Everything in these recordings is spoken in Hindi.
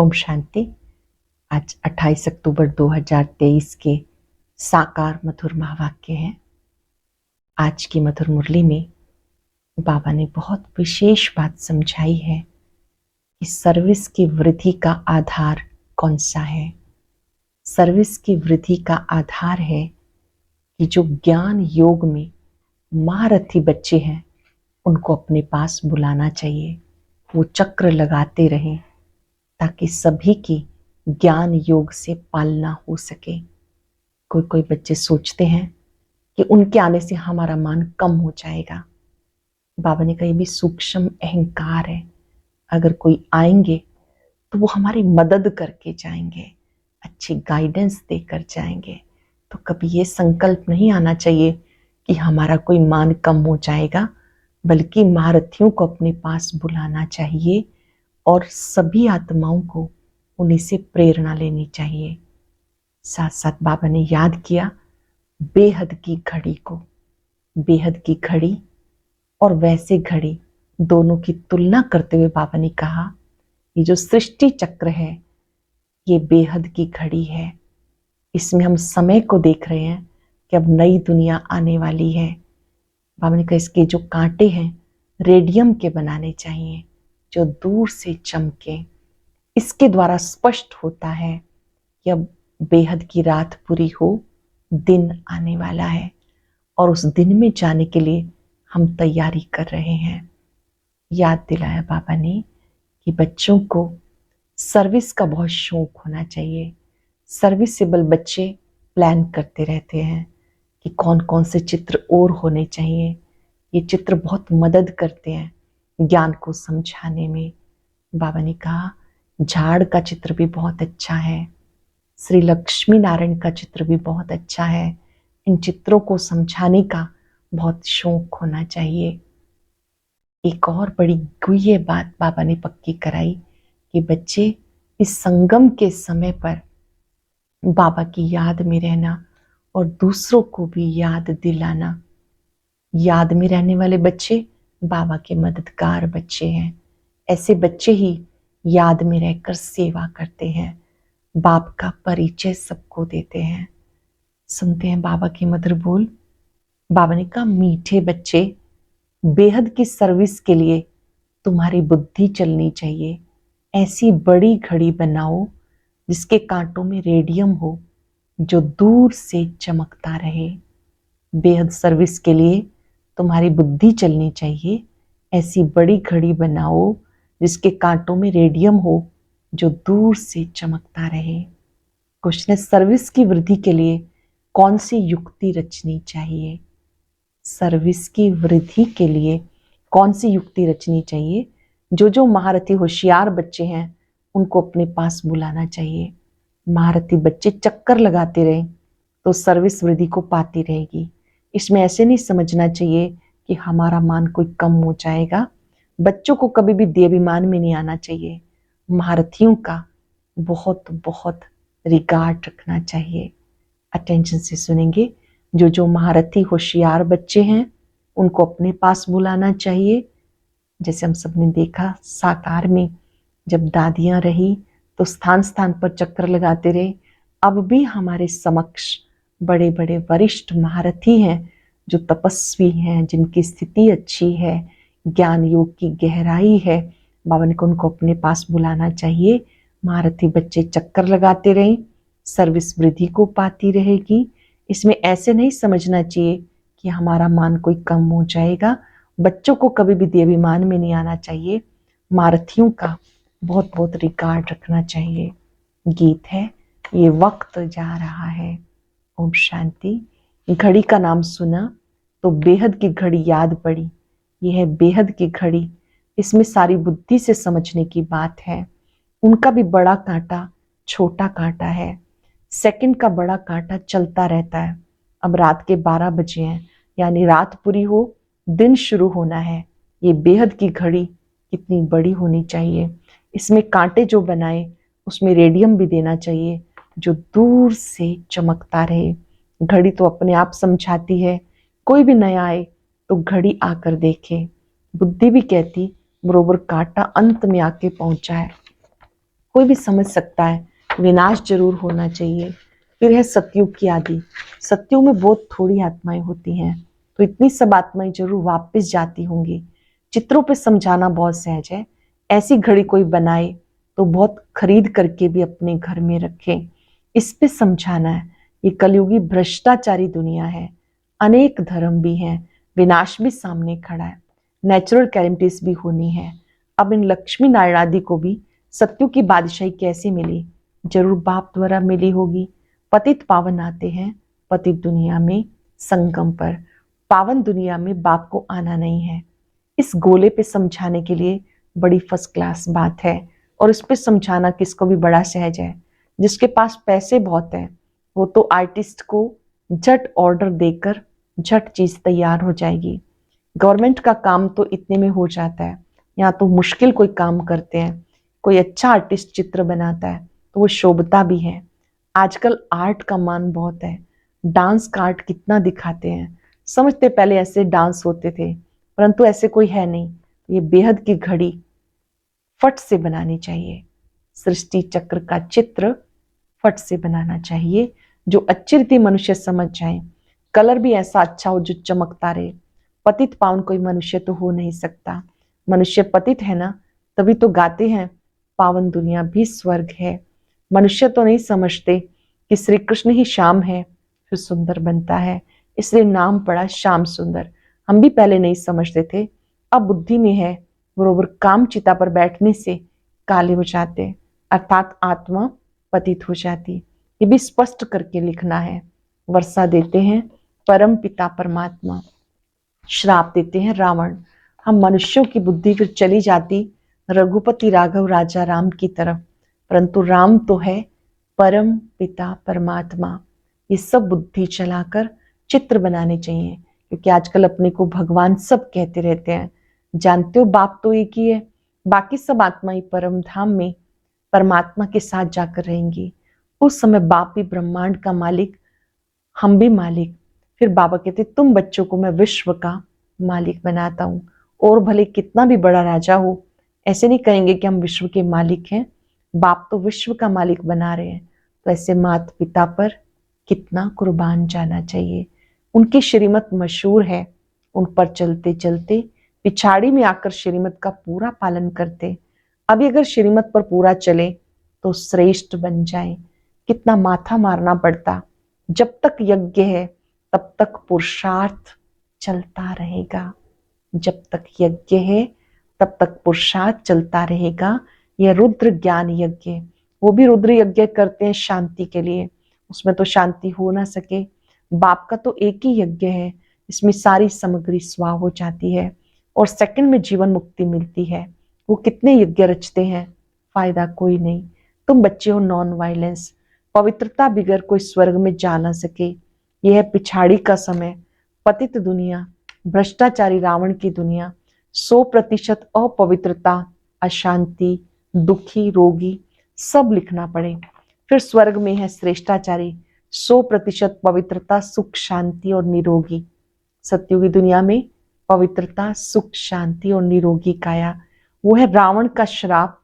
ओम शांति। आज 28 अक्टूबर 2023 के साकार मधुर महावाक्य हैं। आज की मधुर मुरली में बाबा ने बहुत विशेष बात समझाई है कि सर्विस की वृद्धि का आधार कौन सा है। सर्विस की वृद्धि का आधार है कि जो ज्ञान योग में महारथी बच्चे हैं उनको अपने पास बुलाना चाहिए। वो चक्र लगाते रहें ताकि सभी की ज्ञान योग से पालना हो सके। कोई कोई बच्चे सोचते हैं कि उनके आने से हमारा मान कम हो जाएगा। बाबा ने कहा ये भी सूक्ष्म अहंकार है। अगर कोई आएंगे तो वो हमारी मदद करके जाएंगे, अच्छी गाइडेंस देकर जाएंगे। तो कभी ये संकल्प नहीं आना चाहिए कि हमारा कोई मान कम हो जाएगा, बल्कि महारथियों को अपने पास बुलाना चाहिए और सभी आत्माओं को उन्हीं से प्रेरणा लेनी चाहिए। साथ साथ बाबा ने याद किया बेहद की घड़ी को। बेहद की घड़ी और वैसे घड़ी दोनों की तुलना करते हुए बाबा ने कहा ये जो सृष्टि चक्र है ये बेहद की घड़ी है। इसमें हम समय को देख रहे हैं कि अब नई दुनिया आने वाली है। बाबा ने कहा इसके जो कांटे हैं रेडियम के बनाने चाहिए जो दूर से चमके। इसके द्वारा स्पष्ट होता है कि अब बेहद की रात पूरी हो, दिन आने वाला है और उस दिन में जाने के लिए हम तैयारी कर रहे हैं। याद दिलाया बाबा ने कि बच्चों को सर्विस का बहुत शौक होना चाहिए। सर्विसेबल बच्चे प्लान करते रहते हैं कि कौन कौन से चित्र और होने चाहिए। ये चित्र बहुत मदद करते हैं ज्ञान को समझाने में। बाबा ने कहा झाड़ का चित्र भी बहुत अच्छा है, श्री लक्ष्मी नारायण का चित्र भी बहुत अच्छा है। इन चित्रों को समझाने का बहुत शौक होना चाहिए। एक और बड़ी गुह्य बात बाबा ने पक्की कराई कि बच्चे इस संगम के समय पर बाबा की याद में रहना और दूसरों को भी याद दिलाना। याद में रहने वाले बच्चे बाबा के मददगार बच्चे हैं। ऐसे बच्चे ही याद में रहकर सेवा करते हैं, बाप का परिचय सबको देते हैं। सुनते हैं बाबा के मधुर बोल। बाबा ने कहा मीठे बच्चे बेहद की सर्विस के लिए तुम्हारी बुद्धि चलनी चाहिए। ऐसी बड़ी घड़ी बनाओ जिसके कांटों में रेडियम हो जो दूर से चमकता रहे। बेहद सर्विस के लिए तुम्हारी बुद्धि चलनी चाहिए। ऐसी बड़ी घड़ी बनाओ जिसके कांटों में रेडियम हो जो दूर से चमकता रहे। क्वेश्चन है सर्विस की वृद्धि के लिए कौन सी युक्ति रचनी चाहिए। सर्विस की वृद्धि के लिए कौन सी युक्ति रचनी चाहिए। जो महारथी होशियार बच्चे हैं उनको अपने पास बुलाना चाहिए। महारथी बच्चे चक्कर लगाते रहें तो सर्विस वृद्धि को पाती रहेगी। इसमें ऐसे नहीं समझना चाहिए कि हमारा मान कोई कम हो जाएगा। बच्चों को कभी भी देवाभिमान में नहीं आना चाहिए। महारथियों का बहुत बहुत रिगार्ड रखना चाहिए। अटेंशन से सुनेंगे। जो महारथी होशियार बच्चे हैं उनको अपने पास बुलाना चाहिए। जैसे हम सबने देखा साकार में जब दादियां रही तो स्थान स्थान पर चक्कर लगाते रहे। अब भी हमारे समक्ष बड़े बड़े वरिष्ठ महारथी हैं जो तपस्वी हैं, जिनकी स्थिति अच्छी है, ज्ञान योग की गहराई है। बाबा ने को उनको अपने पास बुलाना चाहिए। महारथी बच्चे चक्कर लगाते रहें, सर्विस वृद्धि को पाती रहेगी। इसमें ऐसे नहीं समझना चाहिए कि हमारा मान कोई कम हो जाएगा। बच्चों को कभी भी देवाभिमान में नहीं आना चाहिए। महारथियों का बहुत बहुत रिगार्ड रखना चाहिए। गीत है ये वक्त जा रहा है। ओम शांति। घड़ी का नाम सुना तो बेहद की घड़ी याद पड़ी। यह है बेहद की घड़ी। इसमें सारी बुद्धि से समझने की बात है। उनका भी बड़ा कांटा छोटा कांटा है। सेकंड का बड़ा कांटा चलता रहता है। अब रात के 12 बजे हैं, यानी रात पूरी हो, दिन शुरू होना है। ये बेहद की घड़ी कितनी बड़ी होनी चाहिए। इसमें कांटे जो बनाए उसमें रेडियम भी देना चाहिए जो दूर से चमकता रहे। घड़ी तो अपने आप समझाती है। कोई भी नया आए तो घड़ी आकर देखे। बुद्धि भी कहती बरोबर कांटा अंत में आके पहुंचा है। कोई भी समझ सकता है विनाश जरूर होना चाहिए। फिर है सतयुग की आदि। सतयुग में बहुत थोड़ी आत्माएं होती हैं, तो इतनी सब आत्माएं जरूर वापस जाती होंगी। चित्रों पे समझाना बहुत सहज है। ऐसी घड़ी कोई बनाए तो बहुत खरीद करके भी अपने घर में रखे। इस पे समझाना है। ये कलयुगी भ्रष्टाचारी दुनिया है, अनेक धर्म भी हैं, विनाश भी सामने खड़ा है, नेचुरल कैलेमिटीज भी होनी है। अब इन लक्ष्मी नारायण आदि को भी सत्युग की बादशाही कैसे मिली? जरूर बाप द्वारा मिली होगी। पतित पावन आते हैं पतित दुनिया में संगम पर, पावन दुनिया में बाप को आना नहीं है। इस गोले पे समझाने के लिए बड़ी फर्स्ट क्लास बात है, और इस पे समझाना किसको भी बड़ा सहज है। जिसके पास पैसे बहुत है वो तो आर्टिस्ट को झट ऑर्डर देकर झट चीज तैयार हो जाएगी। गवर्नमेंट का काम तो इतने में हो जाता है। यहाँ तो मुश्किल कोई काम करते हैं। कोई अच्छा आर्टिस्ट चित्र बनाता है तो वो शोभता भी है। आजकल आर्ट का मान बहुत है। डांस का आर्ट कितना दिखाते हैं। समझते पहले ऐसे डांस होते थे, परंतु ऐसे कोई है नहीं। ये बेहद की घड़ी फट से बनानी चाहिए। सृष्टि चक्र का चित्र फट से बनाना चाहिए, जो अच्छी रीति मनुष्य समझ जाए। कलर भी ऐसा अच्छा हो जो चमकता रहे। पतित पावन कोई मनुष्य तो हो नहीं सकता। मनुष्य पतित है ना, तभी तो गाते हैं पावन दुनिया भी स्वर्ग है। मनुष्य तो नहीं समझते कि श्री कृष्ण ही श्याम है, फिर सुंदर बनता है, इसलिए नाम पड़ा श्याम सुंदर। हम भी पहले नहीं समझते थे, अब बुद्धि में है। बरोबर काम चिता पर बैठने से काले हो जाते, अर्थात आत्मा पतित हो जाती। ये भी स्पष्ट करके लिखना है। वर्षा देते हैं परम पिता परमात्मा, श्राप देते हैं रावण। हम मनुष्यों की बुद्धि फिर चली जाती रघुपति राघव राजा राम की तरफ, परंतु राम तो है परम पिता परमात्मा। ये सब बुद्धि चलाकर चित्र बनाने चाहिए, क्योंकि आजकल अपने को भगवान सब कहते रहते हैं। जानते हो बाप तो एक ही है, बाकी सब आत्माएं परम धाम में परमात्मा के साथ जाकर रहेंगी। उस समय बाप भी ब्रह्मांड का मालिक, हम भी मालिक। फिर बाबा कहते तुम बच्चों को मैं विश्व का मालिक बनाता हूँ, और भले कितना भी बड़ा राजा हो, ऐसे नहीं कहेंगे कि हम विश्व के मालिक हैं। बाप तो विश्व का मालिक बना रहे हैं, तो ऐसे माता पिता पर कितना कुर्बान जाना चाहिए। उनकी श्रीमत मशहूर है, उन पर चलते चलते पिछाड़ी में आकर श्रीमत का पूरा पालन करते। अभी अगर श्रीमत पर पूरा चले तो श्रेष्ठ बन जाए। कितना माथा मारना पड़ता। जब तक यज्ञ है तब तक पुरुषार्थ चलता रहेगा। जब तक यज्ञ है तब तक पुरुषार्थ चलता रहेगा। यह रुद्र ज्ञान यज्ञ, वो भी रुद्र यज्ञ करते हैं शांति के लिए, उसमें तो शांति हो ना सके। बाप का तो एक ही यज्ञ है, इसमें सारी सामग्री स्वाह हो जाती है और सेकंड में जीवन मुक्ति मिलती है। वो कितने यज्ञ रचते हैं, फायदा कोई नहीं। तुम बच्चे हो नॉन वायलेंस, पवित्रता बिगर कोई स्वर्ग में जा ना सके। यह है पिछाड़ी का समय, पतित दुनिया, भ्रष्टाचारी रावण की दुनिया। 100% अपवित्रता, अशांति, दुखी, रोगी सब लिखना पड़े। फिर स्वर्ग में है श्रेष्ठाचारी, 100% पवित्रता, सुख, शांति और निरोगी। सत्युगी दुनिया में पवित्रता, सुख, शांति और निरोगी काया, वो है रावण का श्राप।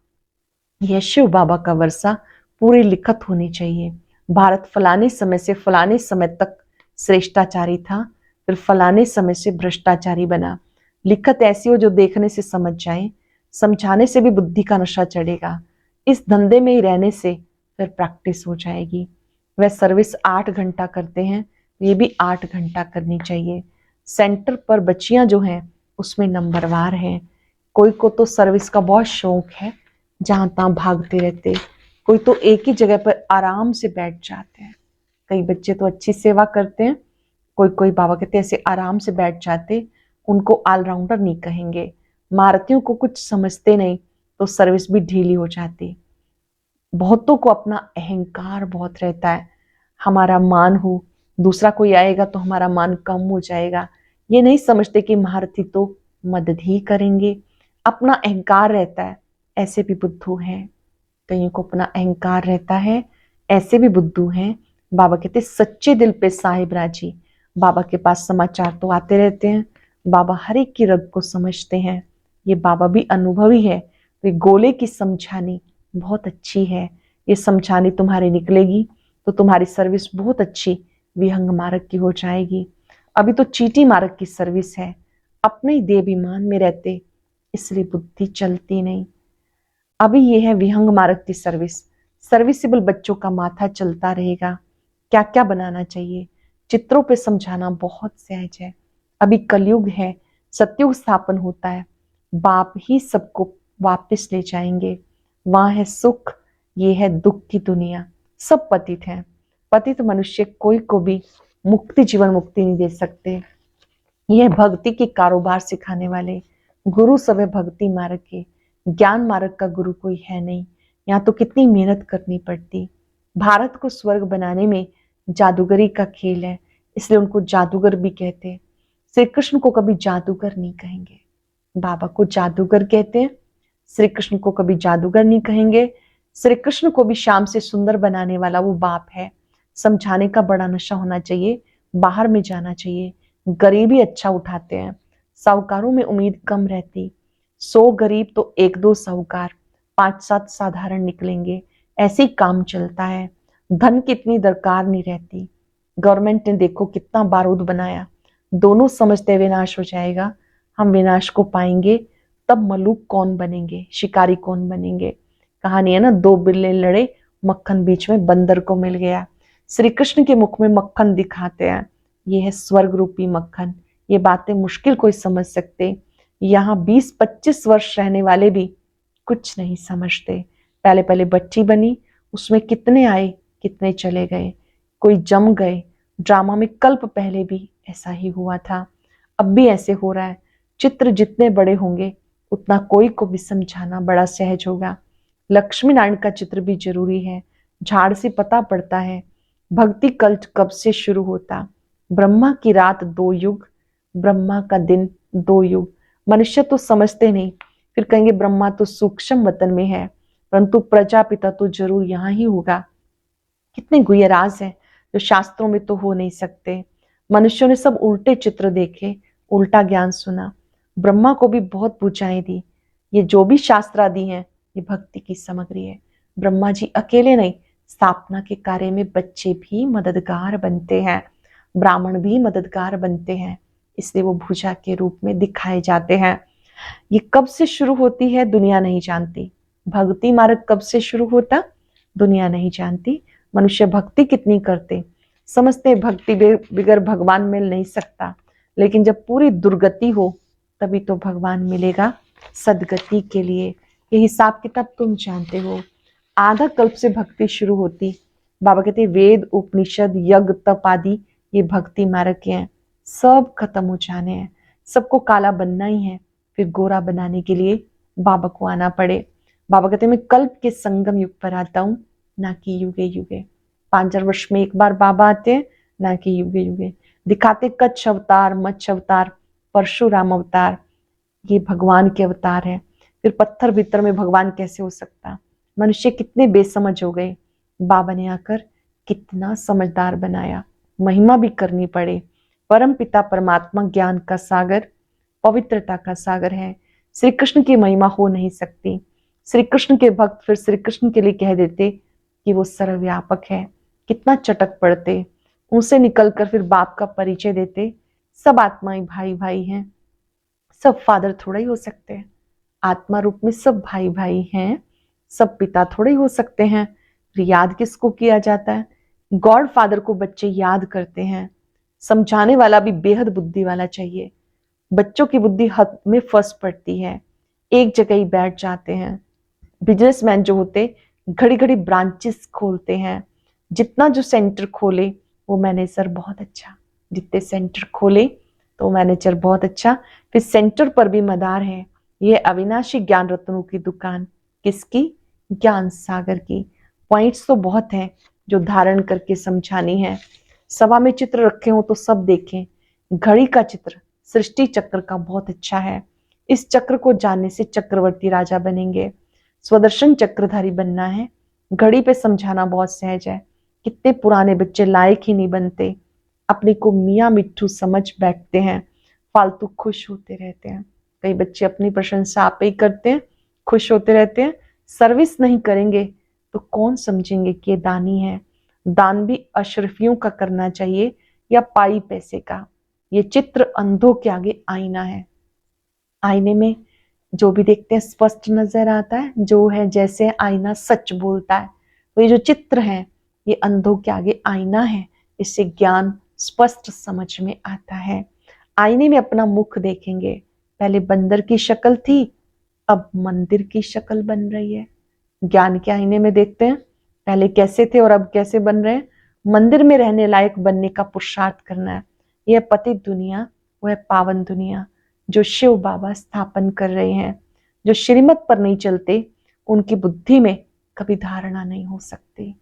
यह शिव बाबा का वर्षा पूरी लिखत होनी चाहिए। भारत फलाने समय से फलाने समय तक श्रेष्ठाचारी था, फिर फलाने समय से भ्रष्टाचारी बना। लिखत ऐसी हो जो देखने से समझ जाए, समझाने से भी बुद्धि का नशा चढ़ेगा। इस धंधे में ही रहने से फिर प्रैक्टिस हो जाएगी। वह सर्विस 8 घंटा करते हैं, ये भी 8 घंटा करनी चाहिए। सेंटर पर बच्चियां जो हैं उसमें नंबरवार हैं। कोई को तो सर्विस का बहुत शौक है, जहां तहां भागते रहते। कोई तो एक ही जगह पर आराम से बैठ जाते हैं। कई बच्चे तो अच्छी सेवा करते हैं, कोई कोई बाबा कहते हैं ऐसे आराम से बैठ जाते, उनको ऑलराउंडर नहीं कहेंगे। महारथियों को कुछ समझते नहीं तो सर्विस भी ढीली हो जाती। बहुतों को अपना अहंकार बहुत रहता है, हमारा मान हो, दूसरा कोई आएगा तो हमारा मान कम हो जाएगा। ये नहीं समझते कि महारथी तो मदद ही करेंगे। अपना अहंकार रहता है, ऐसे भी बुद्धू हैं। कईयों को अपना अहंकार रहता है, ऐसे भी बुद्धू हैं। बाबा कहते सच्चे दिल पे साहिब राजी। बाबा के पास समाचार तो आते रहते हैं, बाबा हर एक की रग को समझते हैं। ये बाबा भी अनुभवी है, तो गोले की समझानी बहुत अच्छी है, ये समझाने तुम्हारी निकलेगी तो तुम्हारी सर्विस बहुत अच्छी विहंग मार्ग की हो जाएगी। अभी तो चीटी मार्ग की सर्विस है, अपने ही देहाभिमान में रहते, इसलिए बुद्धि चलती नहीं। अभी ये है विहंग मार्ग की सर्विस। सर्विसेबल बच्चों का माथा चलता रहेगा, क्या क्या बनाना चाहिए, चित्रों पे समझाना बहुत सहज है। अभी कलयुग है, सतयुग स्थापन होता है, बाप ही सबको वापस ले जाएंगे। वहां है सुख, ये है दुख की दुनिया। सब पतित हैं, पतित मनुष्य कोई को भी मुक्ति, जीवन मुक्ति नहीं दे सकते। यह भक्ति के कारोबार सिखाने वाले गुरु सब है, भक्ति मार्ग के। ज्ञान मार्ग का गुरु कोई है नहीं। यहाँ तो कितनी मेहनत करनी पड़ती। भारत को स्वर्ग बनाने में जादूगरी का खेल है, इसलिए उनको जादूगर भी कहते हैं। श्री कृष्ण को कभी जादूगर नहीं कहेंगे, बाबा को जादूगर कहते हैं। श्री कृष्ण को कभी जादूगर नहीं कहेंगे। श्री कृष्ण को भी शाम से सुंदर बनाने वाला वो बाप है। समझाने का बड़ा नशा होना चाहिए, बाहर में जाना चाहिए। गरीबी अच्छा उठाते हैं, साहूकारों में उम्मीद कम रहती। 100 गरीब तो 1-2 साहूकार, 5-7 साधारण निकलेंगे, ऐसे ही काम चलता है। धन की इतनी दरकार नहीं रहती। गवर्नमेंट ने देखो कितना बारूद बनाया, दोनों समझते विनाश हो जाएगा, हम विनाश को पाएंगे, तब मलूक कौन बनेंगे, शिकारी कौन बनेंगे। कहानी है ना, 2 बिल्ले लड़े, मक्खन बीच में बंदर को मिल गया। श्री कृष्ण के मुख में मक्खन दिखाते हैं, ये है स्वर्ग रूपी मक्खन। ये बातें मुश्किल कोई समझ सकते, यहाँ 20-25 वर्ष रहने वाले भी कुछ नहीं समझते। पहले पहले बच्ची बनी, उसमें कितने आए कितने चले गए, कोई जम गए। ड्रामा में कल्प पहले भी ऐसा ही हुआ था, अब भी ऐसे हो रहा है। चित्र जितने बड़े होंगे उतना कोई को भी समझाना बड़ा सहज होगा। लक्ष्मी नारायण का चित्र भी जरूरी है, झाड़ से पता पड़ता है भक्ति कल्ट कब से शुरू होता। ब्रह्मा की रात 2 युग, ब्रह्मा का दिन 2 युग। मनुष्य तो समझते नहीं, फिर कहेंगे ब्रह्मा तो सूक्ष्म वतन में है, परंतु प्रजापिता तो जरूर यहाँ ही होगा। कितने गुह्य राज हैं जो शास्त्रों में तो हो नहीं सकते। मनुष्यों ने सब उल्टे चित्र देखे, उल्टा ज्ञान सुना। ब्रह्मा को भी बहुत पूजाएं दी। ये जो भी शास्त्र आदि हैं, ये भक्ति की सामग्री है। ब्रह्मा जी अकेले नहीं, स्थापना के कार्य में बच्चे भी मददगार बनते हैं, ब्राह्मण भी मददगार बनते हैं, इसलिए वो भुजा के रूप में दिखाए जाते हैं। ये कब से शुरू होती है दुनिया नहीं जानती। भक्ति मार्ग कब से शुरू होता दुनिया नहीं जानती। मनुष्य भक्ति कितनी करते, समझते भक्ति बिगर भगवान मिल नहीं सकता, लेकिन जब पूरी दुर्गति हो तभी तो भगवान मिलेगा सदगति के लिए। ये हिसाब किताब तुम जानते हो। आधा कल्प से भक्ति शुरू होती। बाबा कहते हैं वेद उपनिषद यज्ञ तप आदि ये भक्ति मार्ग के हैं, सब खत्म हो जाने हैं, सबको काला बनना ही है, फिर गोरा बनाने के लिए बाबा को आना पड़े। बाबा कहते हैं मैं कल्प के संगम युग पर आता हूँ, ना कि युगे युगे। 5,000 वर्ष में एक बार बाबा आते हैं, ना कि युगे युगे। दिखाते कच्छ अवतार, मत्स्य अवतार, परशुराम अवतार, ये भगवान के अवतार है। फिर पत्थर भीतर में भगवान कैसे हो सकता। मनुष्य कितने बेसमझ हो गए, बाबा ने आकर कितना समझदार बनाया। महिमा भी करनी पड़े। परम पिता परमात्मा ज्ञान का सागर, पवित्रता का सागर है। श्री कृष्ण की महिमा हो नहीं सकती। श्री कृष्ण के भक्त फिर श्री कृष्ण के लिए कह देते कि वो सर्वव्यापक है, कितना चटक पड़ते। उनसे निकलकर फिर बाप का परिचय देते, सब आत्माएं भाई भाई हैं, सब फादर थोड़ा ही हो सकते हैं। आत्मा रूप में सब भाई भाई हैं, सब पिता थोड़े ही हो सकते हैं। फिर याद किसको किया जाता है, गॉड फादर को बच्चे याद करते हैं। समझाने वाला भी बेहद बुद्धि वाला चाहिए। बच्चों की बुद्धि हद में फंस पड़ती है, एक जगह ही बैठ जाते हैं। बिजनेसमैन जो होते घड़ी घड़ी ब्रांचेस खोलते हैं, जितना जो सेंटर खोले वो मैनेजर बहुत अच्छा, जितने सेंटर खोले तो मैनेजर बहुत अच्छा। फिर सेंटर पर भी मदार है। ये अविनाशी ज्ञान रत्नों की दुकान, किसकी, ज्ञान सागर की। पॉइंट्स तो बहुत हैं जो धारण करके समझानी है। सभा में चित्र रखे हो तो सब देखें। घड़ी का चित्र सृष्टि चक्र का बहुत अच्छा है। इस चक्र को जानने से चक्रवर्ती राजा बनेंगे। स्वदर्शन चक्रधारी बनना है। घड़ी पे समझाना बहुत सहज है। कितने पुराने बच्चे लायक ही नहीं बनते, अपने को मियाँ मिट्ठू समझ बैठते हैं, फालतू खुश होते रहते हैं। कई बच्चे अपनी प्रशंसा आप ही करते हैं, खुश होते रहते हैं, सर्विस नहीं करेंगे तो कौन समझेंगे कि ये दानी है। दान भी अशरफियों का करना चाहिए या पाई पैसे का। ये चित्र अंधों के आगे आईना है। आईने में जो भी देखते हैं स्पष्ट नजर आता है, जो है जैसे आईना सच बोलता है। तो ये जो चित्र है ये अंधों के आगे आईना है, इससे ज्ञान स्पष्ट समझ में आता है। आईने में अपना मुख देखेंगे। पहले बंदर की शक्ल थी, अब मंदिर की शक्ल बन रही है। ज्ञान के आईने में देखते हैं पहले कैसे थे और अब कैसे बन रहे हैं। मंदिर में रहने लायक बनने का पुरुषार्थ करना है। यह पतित दुनिया, वह पावन दुनिया जो शिव बाबा स्थापन कर रहे हैं। जो श्रीमत पर नहीं चलते उनकी बुद्धि में कभी धारणा नहीं हो सकती।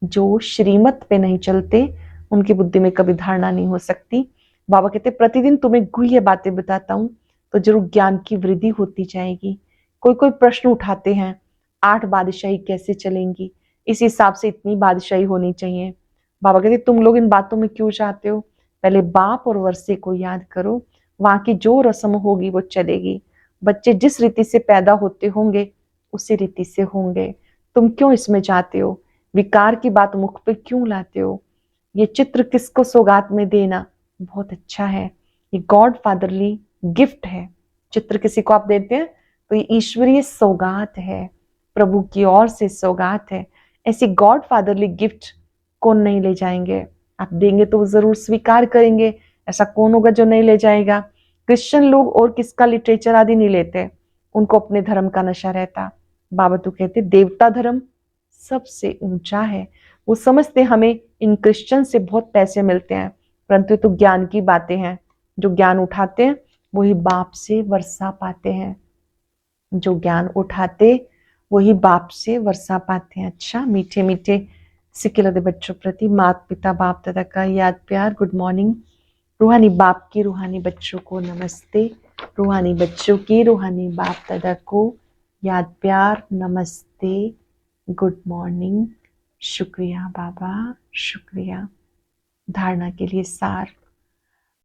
जो श्रीमत पे नहीं चलते उनकी बुद्धि में कभी धारणा नहीं हो सकती। बाबा कहते प्रतिदिन तुम्हें गुह्य बातें बताता हूं तो जरूर ज्ञान की वृद्धि होती जाएगी। कोई कोई प्रश्न उठाते हैं, 8 बादशाही कैसे चलेंगी, इस हिसाब से इतनी बादशाही होनी चाहिए। बाबा कहते तुम लोग इन बातों में क्यों चाहते हो, पहले बाप और वर्षे को याद करो, वहां की जो रस्म होगी वो चलेगी। बच्चे जिस रीति से पैदा होते होंगे उसी रीति से होंगे। तुम क्यों इसमें जाते हो, विकार की बात मुख पे क्यों लाते हो। ये चित्र किसको सौगात में देना बहुत अच्छा है, ये गॉड फादरली गिफ्ट है। चित्र किसी को आप देते हैं तो ये ईश्वरीय सौगात है, प्रभु की ओर से सौगात है। ऐसी गॉड फादरली गिफ्ट कौन नहीं ले जाएंगे। आप देंगे तो वो जरूर स्वीकार करेंगे, ऐसा कौन होगा जो नहीं ले जाएगा। क्रिश्चियन लोग और किसका लिटरेचर आदि नहीं लेते, उनको अपने धर्म का नशा रहता। बाबा तो कहते देवता धर्म सबसे ऊंचा है। वो समझते हमें इन क्रिश्चियन से बहुत पैसे मिलते हैं, परंतु तो ज्ञान की बातें हैं। जो ज्ञान उठाते हैं वही बाप से वर्षा पाते हैं। जो ज्ञान उठाते वही बाप से वर्षा पाते हैं। अच्छा, मीठे मीठे सिक्के बच्चों प्रति माता पिता बाप दादा का याद प्यार गुड मॉर्निंग। रूहानी बाप की रूहानी बच्चों को नमस्ते। रूहानी बच्चों की रूहानी बाप दादा को याद प्यार नमस्ते, गुड मॉर्निंग, शुक्रिया बाबा, शुक्रिया। धारणा के लिए सार,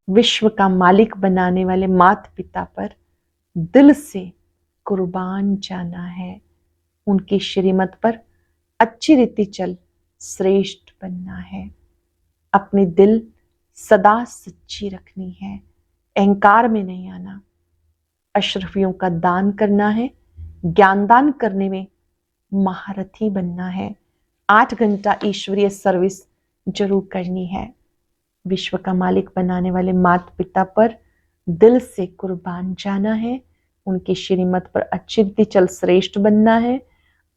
विश्व का मालिक बनाने वाले माता पिता पर दिल से कुर्बान जाना है। उनकी श्रीमत पर अच्छी रीति चल श्रेष्ठ बनना है। अपनी दिल सदा सच्ची रखनी है, अहंकार में नहीं आना। अशरफियों का दान करना है, ज्ञान दान करने में महारथी बनना है। 8 घंटा ईश्वरीय सर्विस जरूर करनी है। विश्व का मालिक बनाने वाले माता पिता पर दिल से कुर्बान जाना है। उनकी श्रीमत पर अच्छी रीति चल श्रेष्ठ बनना है।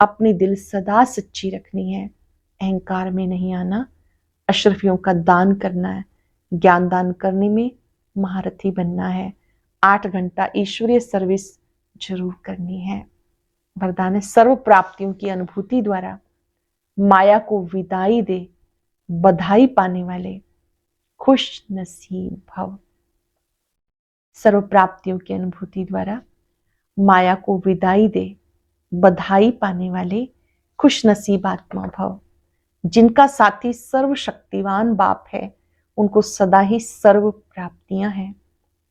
अपनी दिल सदा सच्ची रखनी है, अहंकार में नहीं आना। अशरफियों का दान करना है, ज्ञान दान करने में महारथी बनना है। 8 घंटा ईश्वरीय सर्विस जरूर करनी है। वरदान है सर्व प्राप्तियों की अनुभूति द्वारा माया को विदाई दे बधाई पाने वाले खुश नसीब भव। सर्व प्राप्तियों की अनुभूति द्वारा माया को विदाई दे बधाई पाने वाले खुश नसीब आत्मा भव। जिनका साथी सर्वशक्तिवान बाप है उनको सदा ही सर्व प्राप्तियां हैं।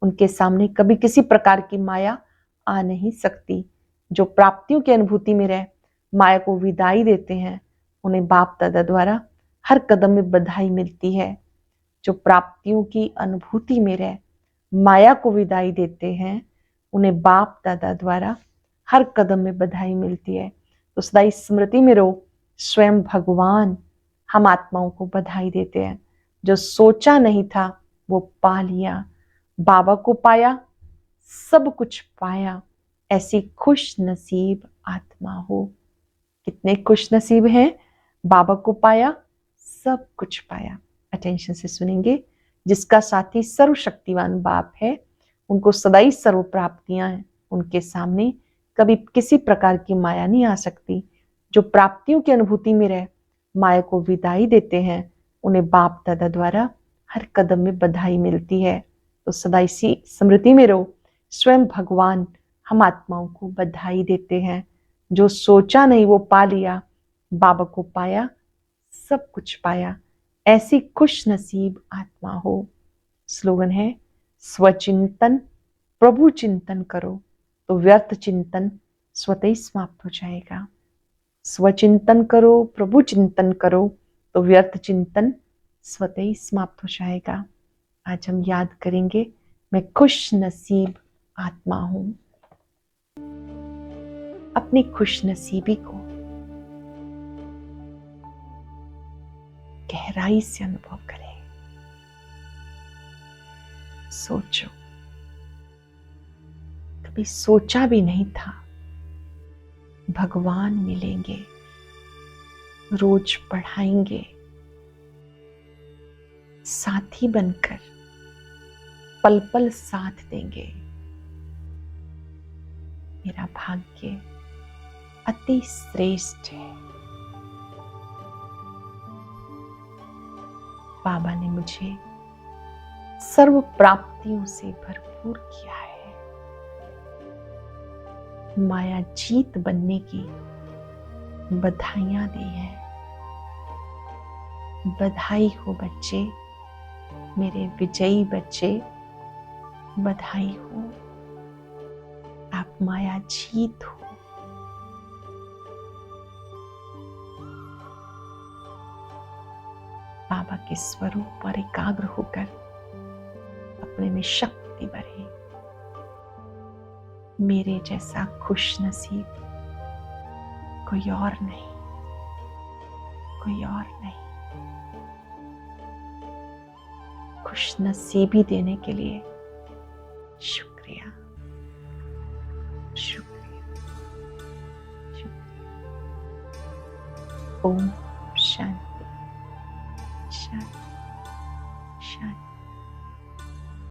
उनके सामने कभी किसी प्रकार की माया आ नहीं सकती। जो प्राप्तियों की अनुभूति में रह माया को विदाई देते हैं उन्हें बाप दादा द्वारा हर कदम में बधाई मिलती है। जो प्राप्तियों की अनुभूति में रह माया को विदाई देते हैं उन्हें बाप दादा द्वारा हर कदम में बधाई मिलती है। तो सदा इस स्मृति में रहो, स्वयं भगवान हम आत्माओं को बधाई देते हैं। जो सोचा नहीं था वो पा लिया, बाबा को पाया, सब कुछ पाया। ऐसी खुश नसीब आत्मा हो। कितने खुश नसीब हैं, बाबा को पाया, सब कुछ पाया। अटेंशन से सुनेंगे। जिसका साथी सर्वशक्तिवान बाप है उनको सदाई सर्व प्राप्तियां हैं। उनके सामने कभी किसी प्रकार की माया नहीं आ सकती। जो प्राप्तियों की अनुभूति में रह माया को विदाई देते हैं उन्हें बाप दादा द्वारा हर कदम में बधाई मिलती है। तो सदा इसी स्मृति में रहो, स्वयं भगवान हम आत्माओं को बधाई देते हैं। जो सोचा नहीं वो पा लिया, बाबा को पाया, सब कुछ पाया। ऐसी खुश नसीब आत्मा हो। स्लोगन है स्वचिंतन प्रभु चिंतन करो तो व्यर्थ चिंतन स्वतः ही समाप्त हो जाएगा। स्वचिंतन करो, प्रभु चिंतन करो, तो व्यर्थ चिंतन स्वतः ही समाप्त हो जाएगा। आज हम याद करेंगे, मैं खुश नसीब आत्मा हूं। अपनी खुश नसीबी को गहराई से अनुभव करें। सोचो, कभी सोचा भी नहीं था भगवान मिलेंगे, रोज पढ़ाएंगे, साथी बनकर पल पल साथ देंगे। मेरा भाग्य अति श्रेष्ठ है। बाबा ने मुझे सर्व प्राप्तियों से भरपूर किया है। माया जीत बनने की बधाइयां दी हैं। बधाई हो बच्चे, मेरे विजयी बच्चे, बधाई हो, आप माया जीत हो। बाबा के स्वरूप पर एकाग्र होकर अपने में शक्ति भरे। मेरे जैसा खुश नसीब कोई और नहीं, कोई और नहीं। खुश नसीबी देने के लिए शुक्रिया, शुक्रिया, शुक्रिया। ओम